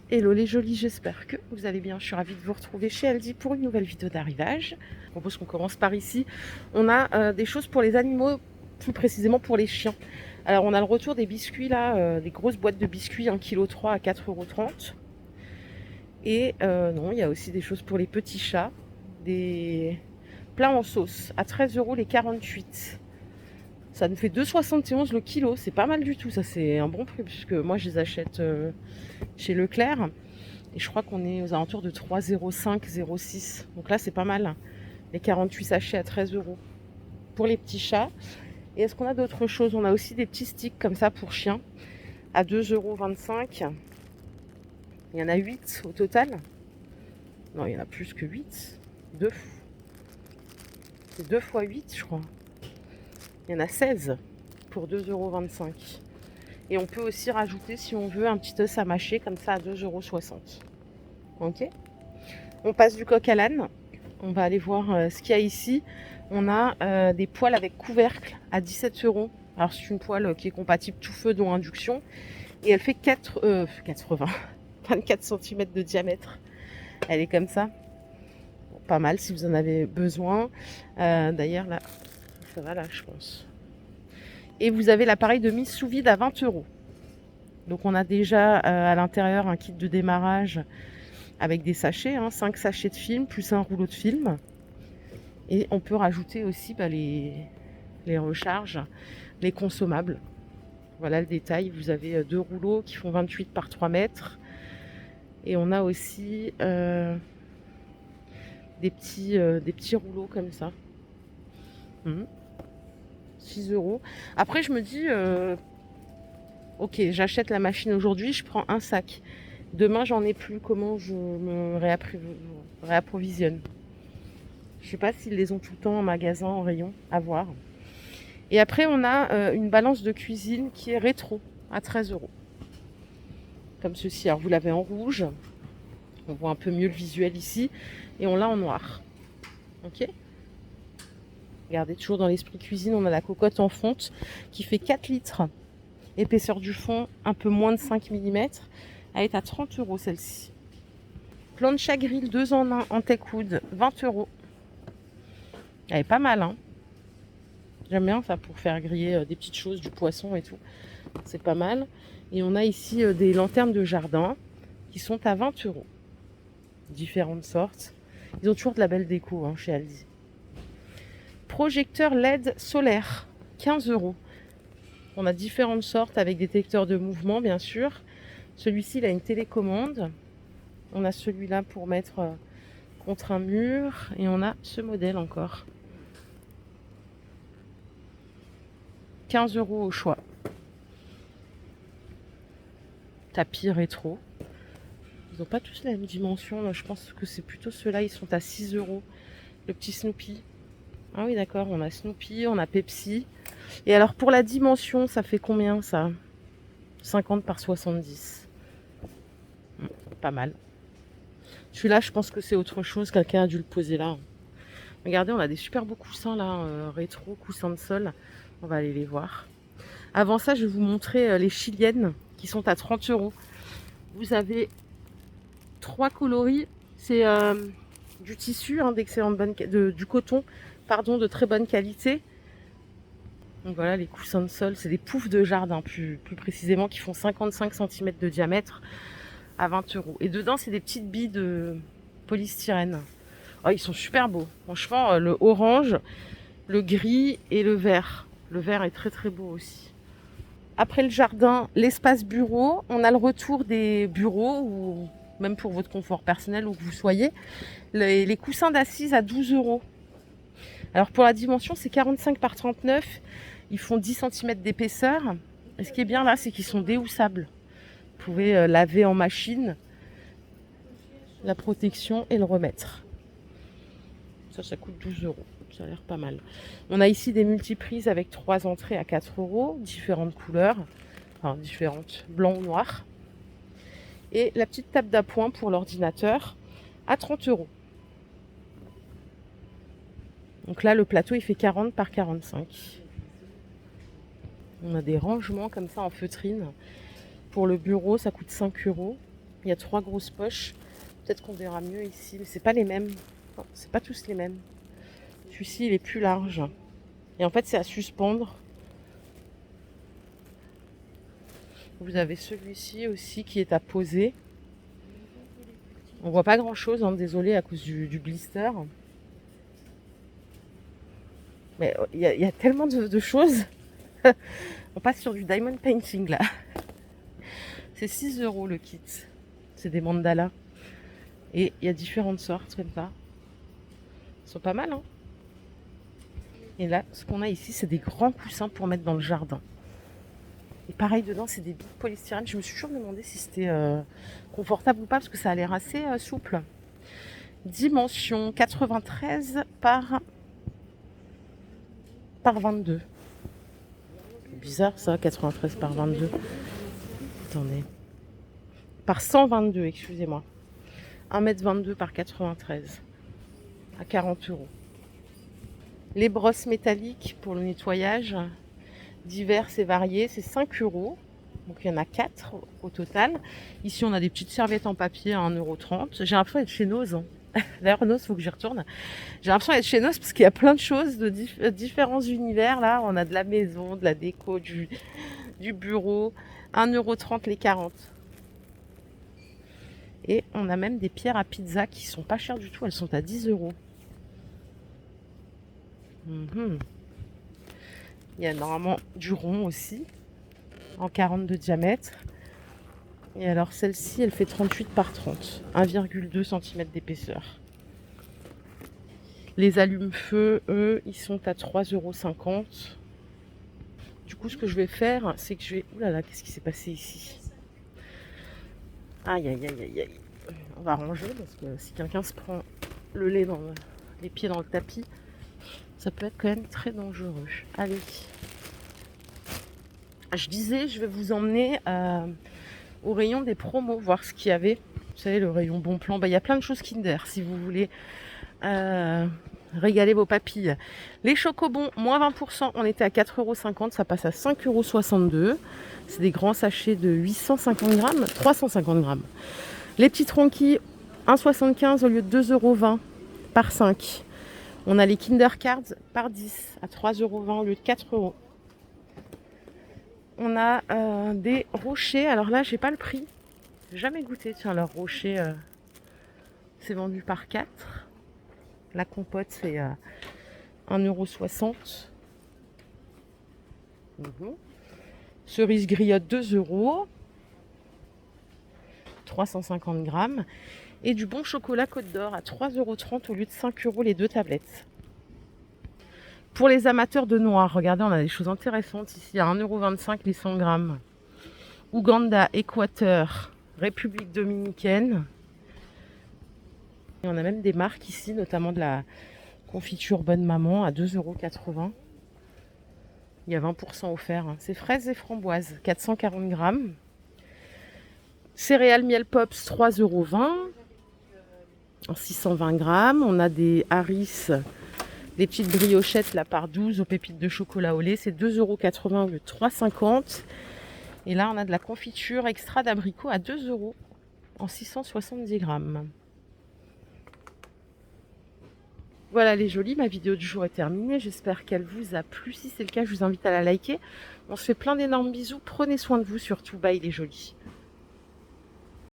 Hello les jolis, j'espère que vous allez bien. Je suis ravie de vous retrouver chez Aldi pour une nouvelle vidéo d'arrivage. Je propose qu'on commence par ici. On a des choses pour les animaux, plus précisément pour les chiens. Alors on a le retour des biscuits là, des grosses boîtes de biscuits 1,3 kg à 4,30 €. Et non, il y a aussi des choses pour les petits chats, des plats en sauce à 13 € les 48. Ça nous fait 2,71 € le kilo, c'est pas mal du tout, ça c'est un bon prix puisque moi je les achète chez Leclerc. Et je crois qu'on est aux alentours de 3,05, 0,6. Donc là, c'est pas mal. Les 48 sachets à 13 € pour les petits chats. Et est-ce qu'on a d'autres choses? On a aussi des petits sticks comme ça pour chiens à 2,25 €. Il y en a 8 au total. Non, il y en a plus que 8. C'est 2 fois 8, je crois. Il y en a 16 pour 2,25 €. Et on peut aussi rajouter, si on veut, un petit os à mâcher comme ça à 2,60 €. Ok. On passe du coq à l'âne. On va aller voir ce qu'il y a ici. On a des poêles avec couvercle à 17 €. Alors c'est une poêle qui est compatible tout feu dont induction. Et elle fait 24 cm de diamètre. Elle est comme ça. Bon, pas mal si vous en avez besoin. D'ailleurs là, ça va là je pense. Et vous avez l'appareil de mise sous vide à 20 €. Donc on a déjà à l'intérieur un kit de démarrage avec des sachets, 5 sachets de film plus un rouleau de film. Et on peut rajouter aussi les recharges, les consommables. Voilà le détail. Vous avez 2 rouleaux qui font 28 par 3 mètres. Et on a aussi des petits rouleaux comme ça. 6 €. Après, je me dis, ok, j'achète la machine aujourd'hui, je prends un sac. Demain, j'en ai plus. Comment je me réapprovisionne? Je sais pas s'ils les ont tout le temps en magasin, en rayon, à voir. Et après, on a une balance de cuisine qui est rétro à 13 €. Comme ceci. Alors, vous l'avez en rouge. On voit un peu mieux le visuel ici. Et on l'a en noir. Ok. Regardez, toujours dans l'esprit cuisine, on a la cocotte en fonte qui fait 4 litres. Épaisseur du fond, un peu moins de 5 mm. Elle est à 30 € celle-ci. Plancha grill 2 en 1 en teakwood, 20 €. Elle est pas mal, hein. J'aime bien ça pour faire griller des petites choses, du poisson et tout. C'est pas mal. Et on a ici des lanternes de jardin qui sont à 20 €. Différentes sortes. Ils ont toujours de la belle déco chez Aldi. Projecteur LED solaire, 15 €. On a différentes sortes avec détecteurs de mouvement, bien sûr. Celui-ci, il a une télécommande. On a celui-là pour mettre contre un mur. Et on a ce modèle encore. 15 € au choix. Tapis rétro. Ils n'ont pas tous la même dimension. Je pense que c'est plutôt ceux-là. Ils sont à 6 €. Le petit Snoopy. Ah oui, d'accord. On a Snoopy, on a Pepsi. Et alors, pour la dimension, ça fait combien, ça? 50 par 70. Pas mal. Celui-là, je pense que c'est autre chose. Quelqu'un a dû le poser là. Regardez, on a des super beaux coussins là, rétro, coussins de sol. On va aller les voir. Avant ça, je vais vous montrer les chiliennes qui sont à 30 €. Vous avez 3 coloris. C'est du tissu, d'excellente du coton, pardon, de très bonne qualité. Donc voilà, les coussins de sol, c'est des poufs de jardin, plus précisément, qui font 55 cm de diamètre à 20 €. Et dedans, c'est des petites billes de polystyrène. Oh, ils sont super beaux. Franchement, le orange, le gris et le vert. Le vert est très très beau aussi. Après le jardin, l'espace bureau. On a le retour des bureaux, ou même pour votre confort personnel, où que vous soyez. Les coussins d'assises à 12 €. Alors pour la dimension, c'est 45 par 39. Ils font 10 cm d'épaisseur. Et ce qui est bien là, c'est qu'ils sont déhoussables. Vous pouvez laver en machine, la protection et le remettre. Ça coûte 12 €. Ça a l'air pas mal. On a ici des multiprises avec 3 entrées à 4 €, différentes couleurs, enfin différentes, blanc ou noir. Et la petite table d'appoint pour l'ordinateur à 30 €. Donc là, le plateau, il fait 40 par 45. On a des rangements comme ça en feutrine. Pour le bureau, ça coûte 5 €. Il y a 3 grosses poches. Peut-être qu'on verra mieux ici, mais c'est pas les mêmes. Non, c'est pas tous les mêmes. Celui-ci, il est plus large. Et en fait, c'est à suspendre. Vous avez celui-ci aussi qui est à poser. On voit pas grand-chose, hein, désolé, à cause du blister. Mais il y a tellement de choses. On passe sur du diamond painting, là. C'est 6 € le kit. C'est des mandalas. Et il y a différentes sortes comme ça. Ils sont pas mal, hein. Et là, ce qu'on a ici, c'est des grands coussins pour mettre dans le jardin. Et pareil, dedans, c'est des billes de polystyrène. Je me suis toujours demandé si c'était confortable ou pas, parce que ça a l'air assez souple. Dimension 93 par 22. C'est bizarre ça, 93 par 22. Attendez. Par 122, excusez-moi. 1,22 m par 93. À 40 €. Les brosses métalliques pour le nettoyage, diverses et variées, c'est 5 €. Donc il y en a 4 au total. Ici, on a des petites serviettes en papier à 1,30 €. J'ai l'impression d'être chez Nose. D'ailleurs, Nose, il faut que j'y retourne. J'ai l'impression d'être chez Nose parce qu'il y a plein de choses de différents univers. Là, on a de la maison, de la déco, du bureau. 1,30 € les 40. Et on a même des pierres à pizza qui sont pas chères du tout. Elles sont à 10 €. Il y a normalement du rond aussi, en 40 de diamètre. Et alors celle-ci, elle fait 38 par 30, 1,2 cm d'épaisseur. Les allumes-feu, eux, ils sont à 3,50 €. Du coup, ce que je vais faire, c'est que je vais... Ouh là là, qu'est-ce qui s'est passé ici? Aïe, aïe, aïe, aïe, aïe. On va ranger, parce que si quelqu'un se prend le lait dans les pieds dans le tapis, ça peut être quand même très dangereux. Allez. Je disais, je vais vous emmener au rayon des promos, voir ce qu'il y avait. Vous savez, le rayon bon plan. Il y a plein de choses Kinder, si vous voulez régaler vos papilles. Les chocobons, moins 20%, on était à 4,50 €, ça passe à 5,62 €. C'est des grands sachets de 850 grammes, 350 grammes. Les petits tronquis, 1,75 € au lieu de 2,20 € par 5. On a les Kinder Cards par 10 à 3,20 € au lieu de 4 €. On a des rochers. Alors là, j'ai pas le prix. J'ai jamais goûté. Tiens, leur rocher, c'est vendu par 4. La compote, c'est 1,60 €. Cerise griotte, 2 €. 350 grammes. Et du bon chocolat Côte d'Or à 3,30 € au lieu de 5 € les 2 tablettes. Pour les amateurs de noix, regardez, on a des choses intéressantes ici à 1,25 € les 100 grammes. Ouganda, Équateur, République dominicaine. Et on a même des marques ici, notamment de la confiture Bonne Maman à 2,80 €. Il y a 20% offert. C'est fraises et framboises, 440 grammes. Céréales miel pops, 3,20 € en 620 grammes. On a des Harris, des petites briochettes là par 12 aux pépites de chocolat au lait. C'est 2,80 € au lieu de 3,50 €. Et là, on a de la confiture extra d'abricot à 2 € en 670 grammes. Voilà les jolies, ma vidéo du jour est terminée. J'espère qu'elle vous a plu. Si c'est le cas, je vous invite à la liker. On se fait plein d'énormes bisous. Prenez soin de vous surtout. Bye les jolies.